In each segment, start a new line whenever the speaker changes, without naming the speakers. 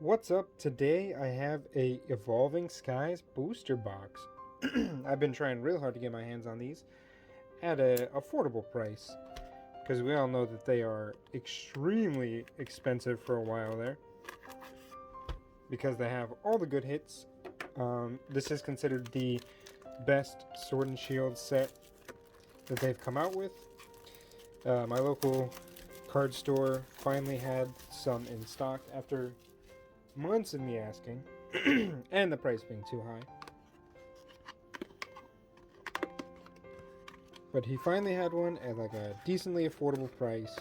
What's up? Today I have a Evolving Skies booster box. I've been trying real hard to get my hands on these at an affordable price because we all know that they are extremely expensive for a while there because they have all the good hits. This is considered the best Sword and Shield set that they've come out with. My local card store finally had some in stock after months of me asking and the price being too high. But he finally had one at like a decently affordable price.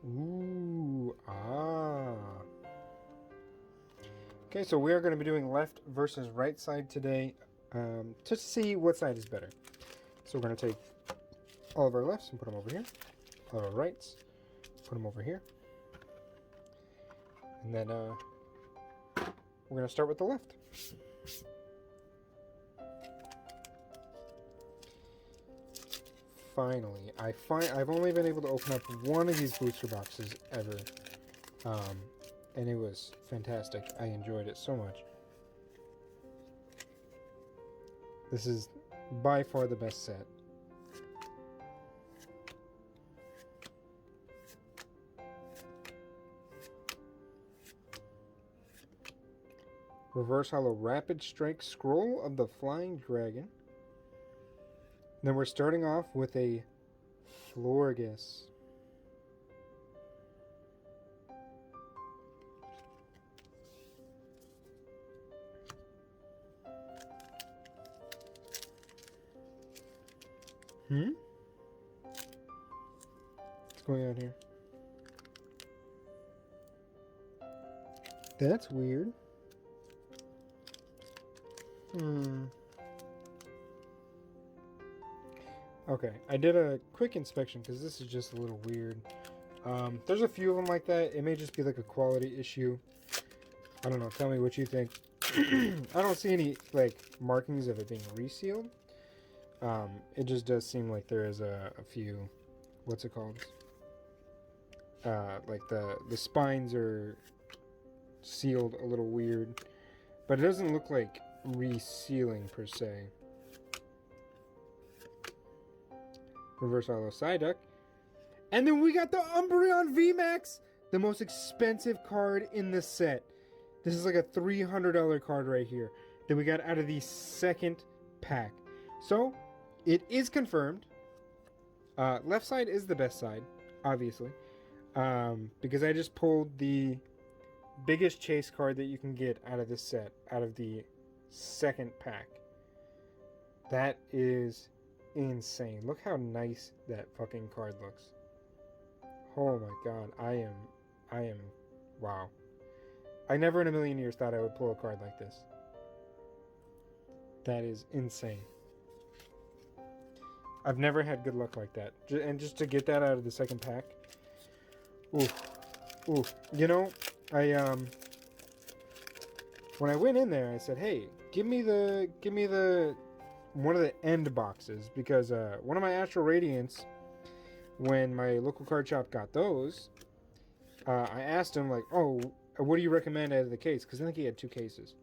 Ooh, ah. Okay, so we are going to be doing left versus right side today to see what side is better. So we're going to take all of our lefts and put them over here. All of our rights, put them over here. And then we're going to start with the left. Finally, I've only been able to open up one of these booster boxes ever. And it was fantastic. I enjoyed it so much. This is by far the best set. Reverse Hollow Rapid Strike Scroll of the Flying Dragon. Then we're starting off with a Florges. What's going on here? That's weird. Okay, I did a quick inspection because this is just a little weird. There's a few of them like that. It may just be like a quality issue. I don't know. Tell me what you think. I don't see any like markings of it being resealed. It just does seem like there is a few. What's it called? Like the spines are sealed a little weird, but it doesn't look like resealing per se. Reverse Hollow Psyduck. And then we got the Umbreon VMAX, the most expensive card in the set. This is like a $300 card right here that we got out of the second pack. So, it is confirmed. Left side is the best side, obviously. Because I just pulled the biggest chase card that you can get out of this set, out of the second pack. That is insane. Look how nice that fucking card looks. Oh my god, I am wow. I never in a million years thought I would pull a card like this. That is insane. I've never had good luck like that. And just to get that out of the second pack. Ooh. You know, when I went in there, I said, "Hey, give me the one of the end boxes," because one of my Astral Radiants, when my local card shop got those, I asked him like, "Oh, what do you recommend out of the case?" Because I think he had two cases.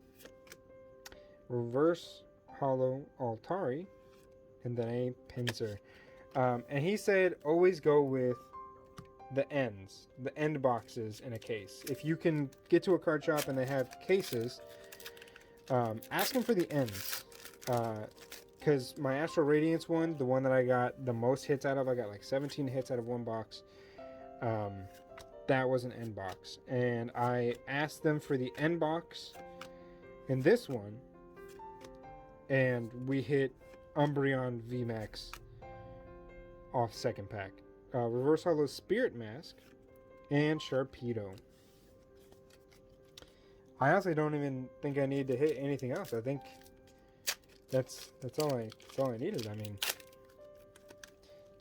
Reverse Hollow Altari, and then a Pinsir. And he said, always go with the end boxes in a case. If you can get to a card shop and they have cases, ask them for the ends. Because my Astral Radiance one, the one that I got the most hits out of, I got like 17 hits out of one box. That was an end box. And I asked them for the end box in this one, and we hit Umbreon VMAX off second pack. Reverse Hollow Spirit Mask and Sharpedo. I honestly don't even think I need to hit anything else. I think that's all I needed. I mean,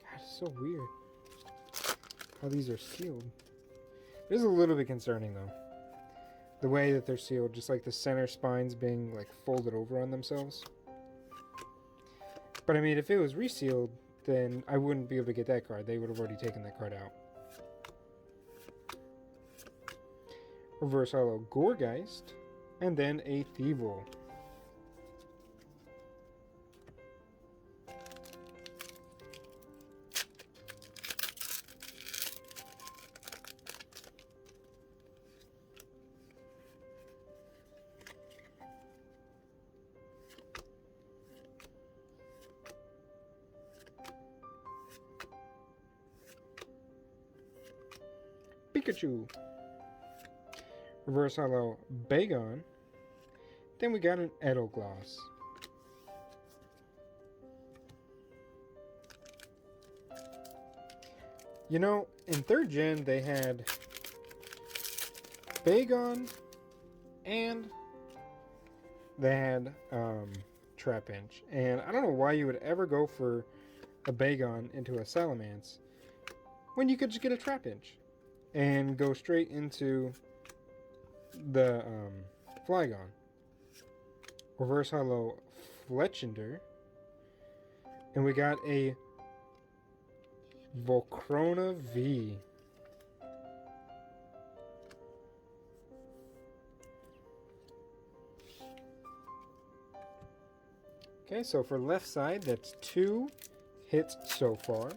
God, it's so weird how these are sealed. It is a little bit concerning though, the way that they're sealed, just like the center spines being like folded over on themselves. But I mean, if it was resealed, then I wouldn't be able to get that card. They would have already taken that card out. Reverse Hollow Gourgeist, and then a Thievul. Pikachu. Reverse Hollow Bagon. Then we got an Edogloss. You know, in 3rd gen they had Bagon and they had Trapinch. And I don't know why you would ever go for a Bagon into a Salamence when you could just get a Trapinch and go straight into the Flygon. Reverse Hollow Fletchinder. And we got a Volcrona V. Okay, so for left side, that's 2 hits so far.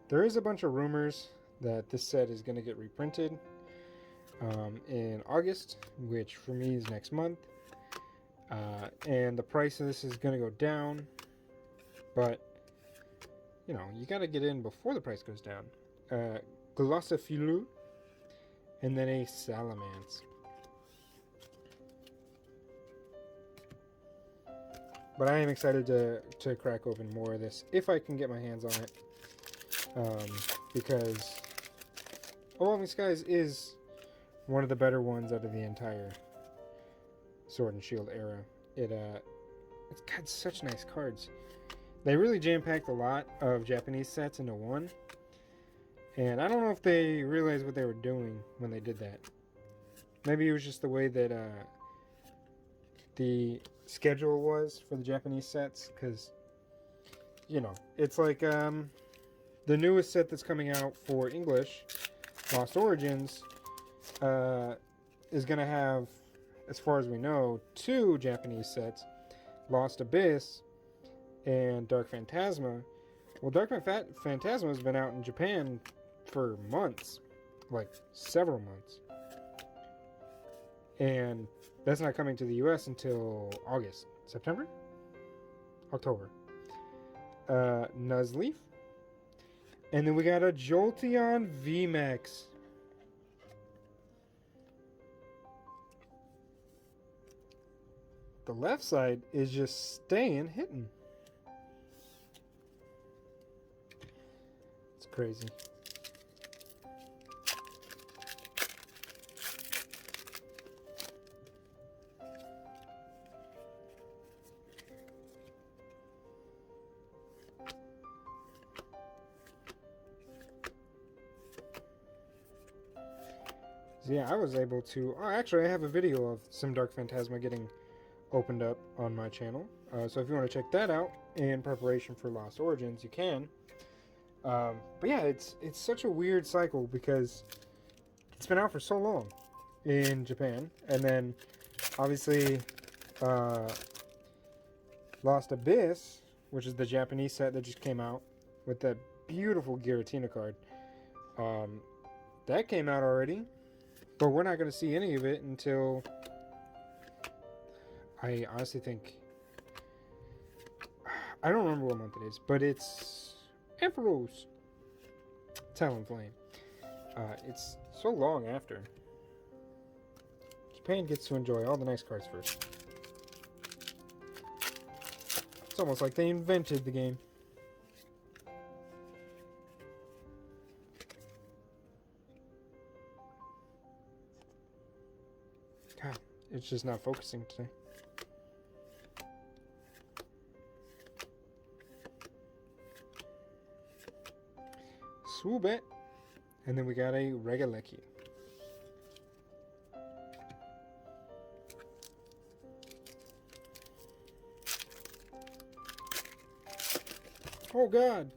There is a bunch of rumors that this set is going to get reprinted in August, which for me is next month. And the price of this is going to go down, but you know, you got to get in before the price goes down. Glossophilu, and then a Salamence. But I am excited to crack open more of this if I can get my hands on it. Because Evolving Skies is one of the better ones out of the entire Sword and Shield era. It's got such nice cards. They really jam-packed a lot of Japanese sets into one. And I don't know if they realized what they were doing when they did that. Maybe it was just the way that the schedule was for the Japanese sets. Because, you know, it's like the newest set that's coming out for English, Lost Origins, is going to have, as far as we know, 2 Japanese sets, Lost Abyss and Dark Phantasma. Well, Dark Phantasma has been out in Japan for months, like several months. And that's not coming to the US until August. September? October. Nuzleaf. And then we got a Jolteon VMAX. The left side is just staying hitting. It's crazy. So yeah, I was able to... Oh, actually, I have a video of some Dark Phantasma getting opened up on my channel. So if you want to check that out in preparation for Lost Origins, you can. But yeah, it's such a weird cycle because it's been out for so long in Japan. And then, obviously, Lost Abyss, which is the Japanese set that just came out with that beautiful Giratina card. That came out already. But we're not going to see any of it until, I honestly think, I don't remember what month it is, but it's Ampharos Talonflame. It's so long after. Japan gets to enjoy all the nice cards first. It's almost like they invented the game. God, it's just not focusing today. Swoobet. And then we got a Regalecki. Oh god.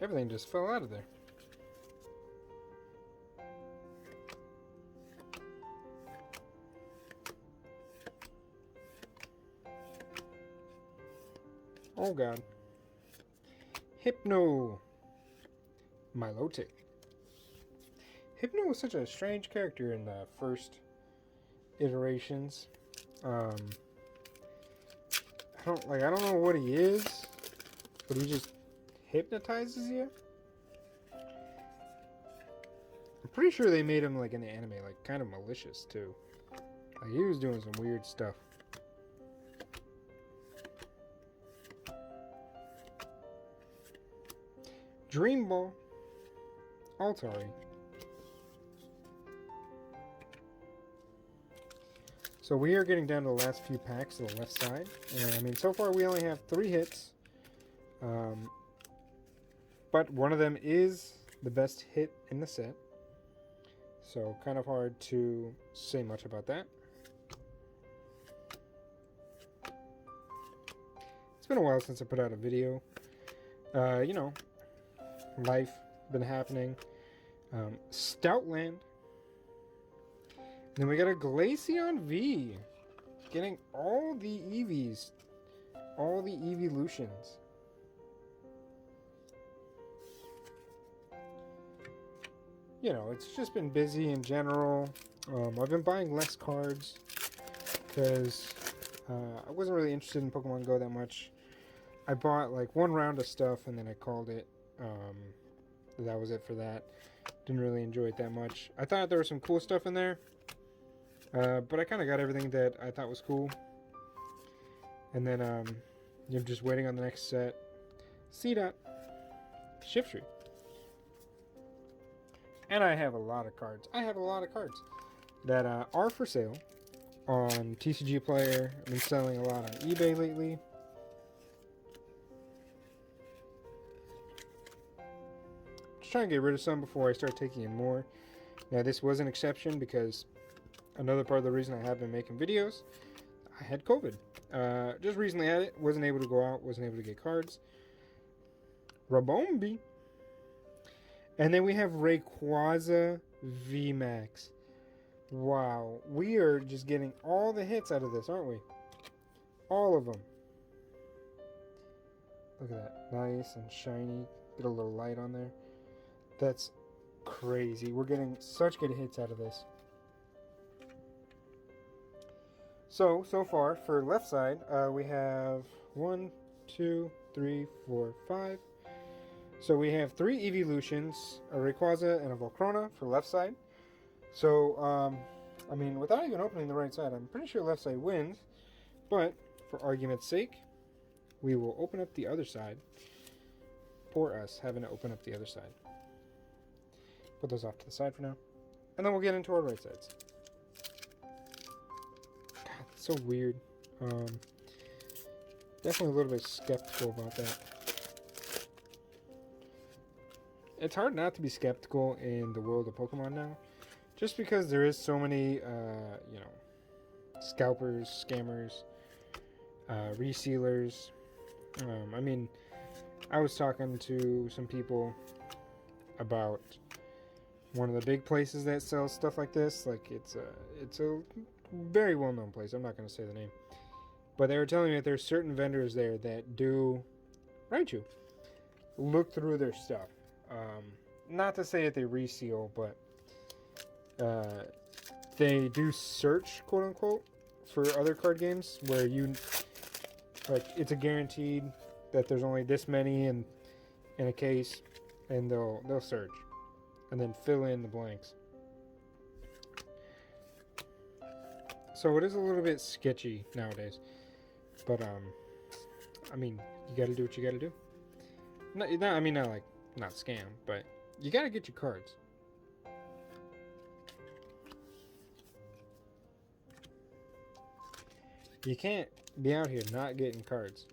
Everything just fell out of there. Oh god. Hypno. Milotic. Hypno was such a strange character in the first iterations. I don't know what he is, but he just hypnotizes you. I'm pretty sure they made him like in the anime, like kind of malicious too. Like he was doing some weird stuff. Dream Ball. Altari. So we are getting down to the last few packs to the left side. And I mean, so far we only have 3 hits. But one of them is the best hit in the set. So kind of hard to say much about that. It's been a while since I put out a video. You know, life been happening. Stoutland. Then we got a Glaceon V. Getting all the EVs. All the evolutions. You know, it's just been busy in general. I've been buying less cards because I wasn't really interested in Pokemon Go that much. I bought like 1 round of stuff and then I called it. That was it for that. Didn't really enjoy it that much. I thought there was some cool stuff in there. But I kind of got everything that I thought was cool. And then I'm just waiting on the next set. C-Dot. Shiftry. And I have a lot of cards. I have a lot of cards that are for sale on TCG Player. I've been selling a lot on eBay lately. Just trying to get rid of some before I start taking in more. Now this was an exception because another part of the reason I have been making videos, I had COVID. Just recently had it. Wasn't able to go out. Wasn't able to get cards. Rabombi. And then we have Rayquaza VMAX. Wow. We are just getting all the hits out of this, aren't we? All of them. Look at that. Nice and shiny. Get a little light on there. That's crazy. We're getting such good hits out of this. So far for left side, we have 1, 2, 3, 4, 5. So we have 3 evolutions, a Rayquaza and a Volcrona for left side. So, I mean, without even opening the right side, I'm pretty sure left side wins. But, for argument's sake, we will open up the other side. Poor us, having to open up the other side. Put those off to the side for now. And then we'll get into our right sides. God, that's so weird. Definitely a little bit skeptical about that. It's hard not to be skeptical in the world of Pokemon now. Just because there is so many, you know, scalpers, scammers, resealers. I mean, I was talking to some people about one of the big places that sells stuff like this. Like, it's a very well-known place. I'm not going to say the name. But they were telling me that there's certain vendors there that do, Raichu, look through their stuff. Not to say that they reseal, but they do search, quote unquote, for other card games where you, like, it's a guaranteed that there's only this many in a case, and they'll search and then fill in the blanks. So it is a little bit sketchy nowadays, but I mean, you got to do what you got to do. Not scam, but you gotta get your cards. You can't be out here not getting cards.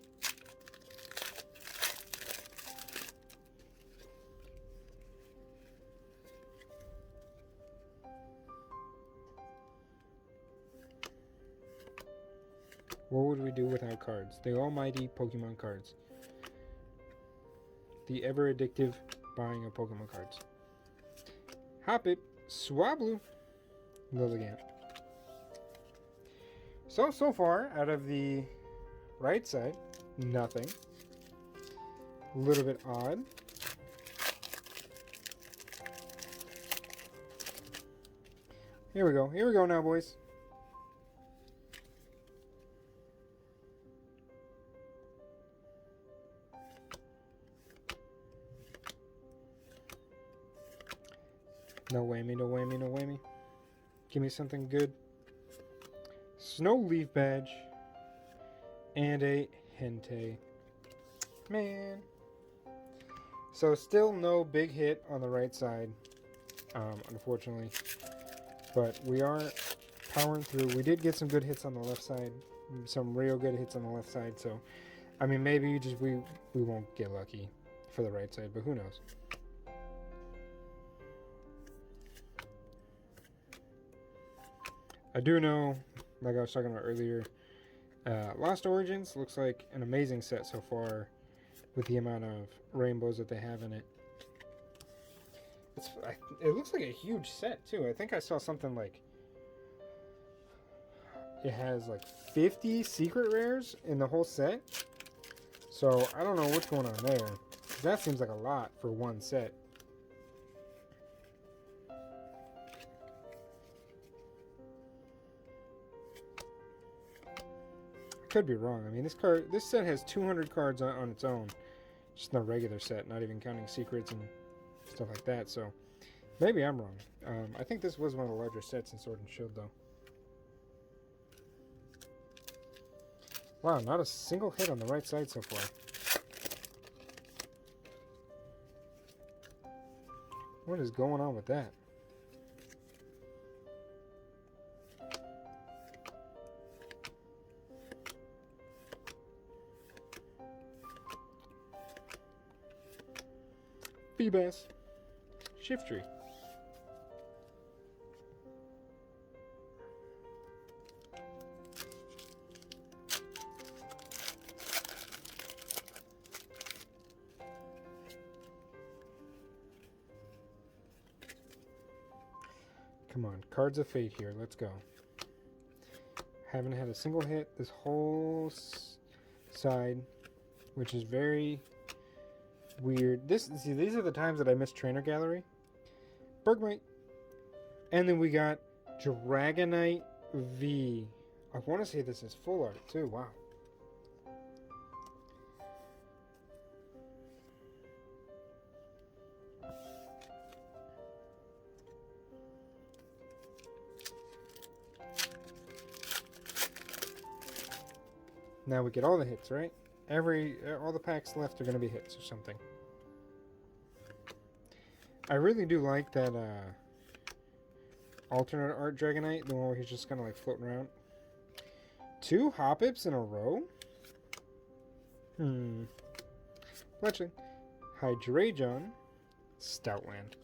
What would we do without cards? The almighty Pokemon cards. The ever addictive buying of Pokemon cards. Hoppip, Swablu, Lilligant. So far, out of the right side, nothing. A little bit odd. Here we go now, boys. No whammy, no whammy, no whammy. Give me something good. Snow Leaf Badge. And a Hentei. Man. So still no big hit on the right side. Unfortunately. But we are powering through. We did get some good hits on the left side. Some real good hits on the left side. So, I mean, maybe just we won't get lucky for the right side. But who knows? I do know, like I was talking about earlier, Lost Origins looks like an amazing set so far with the amount of rainbows that they have in it. It looks like a huge set too. I think I saw something like it has like 50 secret rares in the whole set. So I don't know what's going on there. That seems like a lot for one set. Could be wrong. I mean, this set has 200 cards on its own, just in a regular set, not even counting secrets and stuff like that. So maybe I'm wrong. I think this was one of the larger sets in Sword and Shield, though. Wow, not a single hit on the right side so far. What is going on with that? Feebas. Shiftry. Come on, Cards of Fate here. Let's go. Haven't had a single hit this whole side, which is very weird. See, these are the times that I miss Trainer Gallery. Bergmite. And then we got Dragonite V. I want to say this is full art too. Wow. Now we get all the hits, right? All the packs left are going to be hits or something. I really do like that alternate art Dragonite, the one where he's just kind of like floating around. 2 Hoppips in a row? Fletchling. Hydreigon. Stoutland.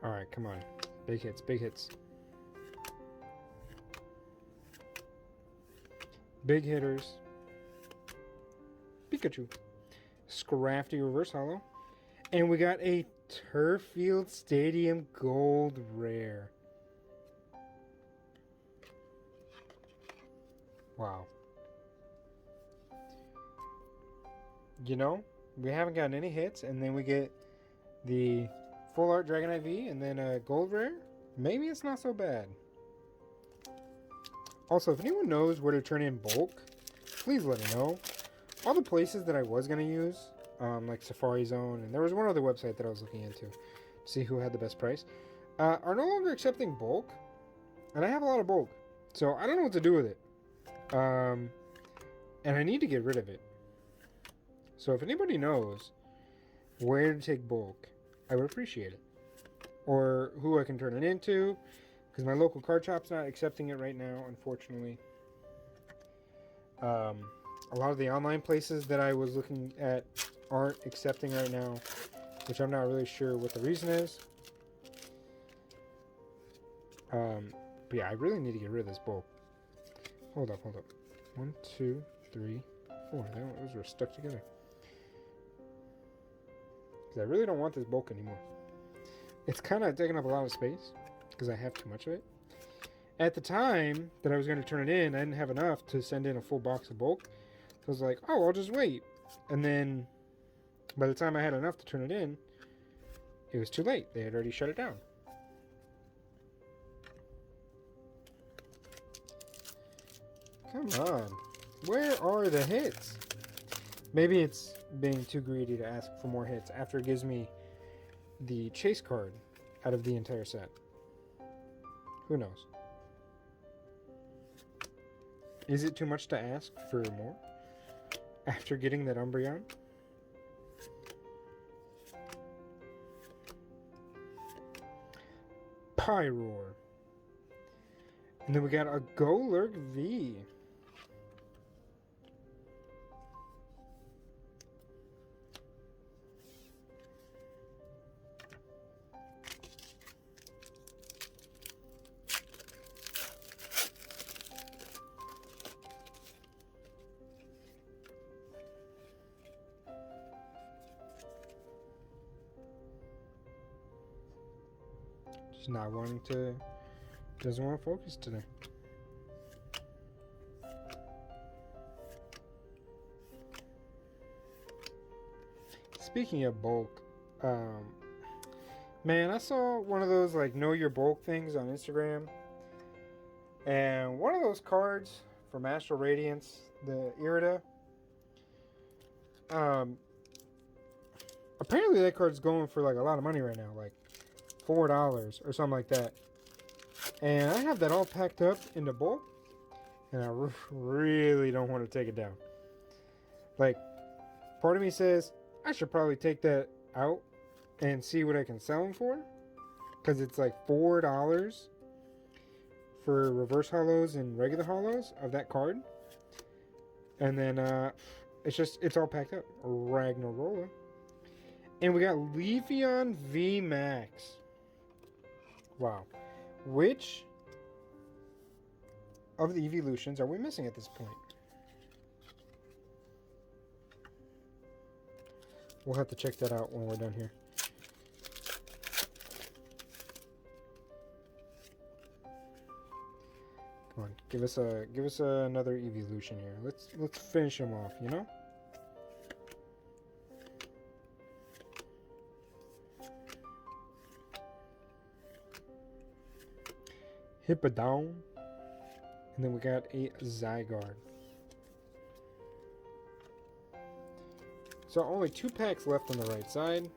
Alright, come on. Big hits, big hits. Big hitters. Pikachu. Scrafty Reverse Holo. And we got a Turffield Stadium Gold Rare. Wow. You know, we haven't gotten any hits, and then we get the Full Art Dragonite V, and then a Gold Rare. Maybe it's not so bad. Also, if anyone knows where to turn in bulk, please let me know. All the places that I was going to use, like Safari Zone, and there was one other website that I was looking into to see who had the best price, are no longer accepting bulk. And I have a lot of bulk, so I don't know what to do with it. And I need to get rid of it. So if anybody knows where to take bulk, I would appreciate it. Or who I can turn it into. because my local card shop's not accepting it right now, unfortunately. A lot of the online places that I was looking at aren't accepting right now, which I'm not really sure what the reason is. But yeah, I really need to get rid of this bulk. Hold up. 1, 2, 3, 4. Those were stuck together. Because I really don't want this bulk anymore. It's kind of taking up a lot of space because I have too much of it. At the time that I was going to turn it in, I didn't have enough to send in a full box of bulk. So I was like, oh, I'll just wait. And then by the time I had enough to turn it in, it was too late. They had already shut it down. Come on. Where are the hits? Maybe it's being too greedy to ask for more hits after it gives me the chase card out of the entire set. Who knows? Is it too much to ask for more after getting that Umbreon? Pyroar. And then we got a Golurk V. Just not wanting to, doesn't want to focus today. Speaking of bulk, man, I saw one of those like know your bulk things on Instagram, and one of those cards from Astral Radiance, the Irida. Apparently that card's going for like a lot of money right now, like $4 or something like that. And I have that all packed up into bulk, and I really don't want to take it down. Like, part of me says I should probably take that out and see what I can sell them for, because it's like $4 for reverse hollows and regular hollows of that card. And then it's all packed up. Ragnarola. And we got Leafeon VMAX. Wow. Which of the evolutions are we missing at this point? We'll have to check that out when we're done here. Come on, give us another evolution here. Let's finish him off, you know? Hippodon. And then we got a Zygarde. So only 2 packs left on the right side.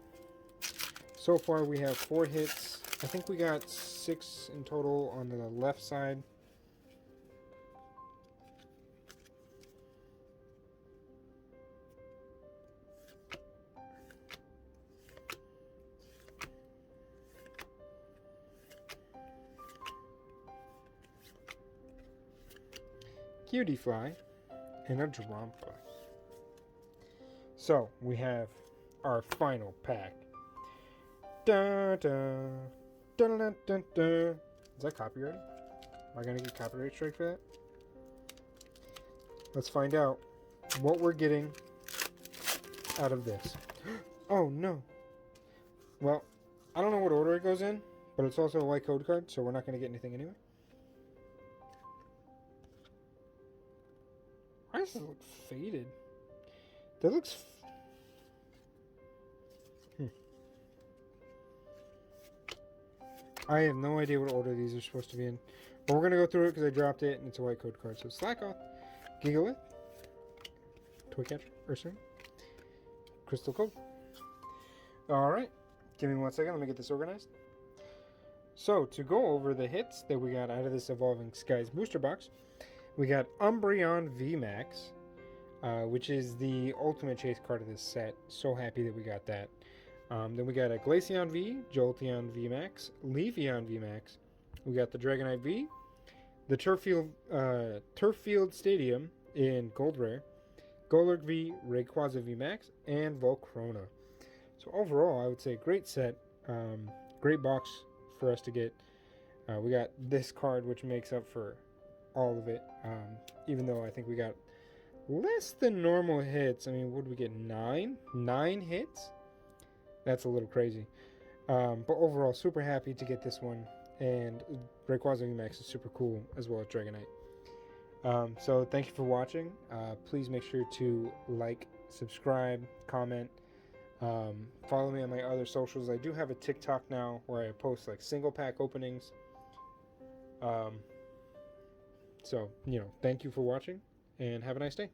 So far we have 4 hits. I think we got 6 in total on the left side. Cutie Fly and a Drampa. So we have our final pack. Da, da, da, da, da, da. Is that copyrighted? Am I gonna get copyright strike for that? Let's find out what we're getting out of this. Oh no. Well, I don't know what order it goes in, but it's also a white code card, so we're not gonna get anything anyway. Why does it look faded? That looks... I have no idea what order these are supposed to be in. But we're going to go through it because I dropped it and it's a white code card. So Slackoth, Gigalith, Toycatcher, Ursaring, Crystal Code. Alright, give me 1 second. Let me get this organized. So, to go over the hits that we got out of this Evolving Skies booster box, we got Umbreon VMAX, which is the ultimate chase card of this set. So happy that we got that. Then we got a Glaceon V, Jolteon VMAX, Leafeon VMAX,
We got the Dragonite V, the Turf Field Stadium in Gold Rare, Golurk V, Rayquaza V Max, and Volcrona. So overall, I would say great set, great box for us to get. We got this card, which makes up for all of it, even though I think we got less than normal hits. I mean, what did we get? 9 hits? That's a little crazy. But overall, super happy to get this one. And Rayquaza VMAX is super cool, as well as Dragonite. So thank you for watching. Please make sure to like, subscribe, comment. Follow me on my other socials. I do have a TikTok now where I post like single pack openings. So, thank you for watching and have a nice day.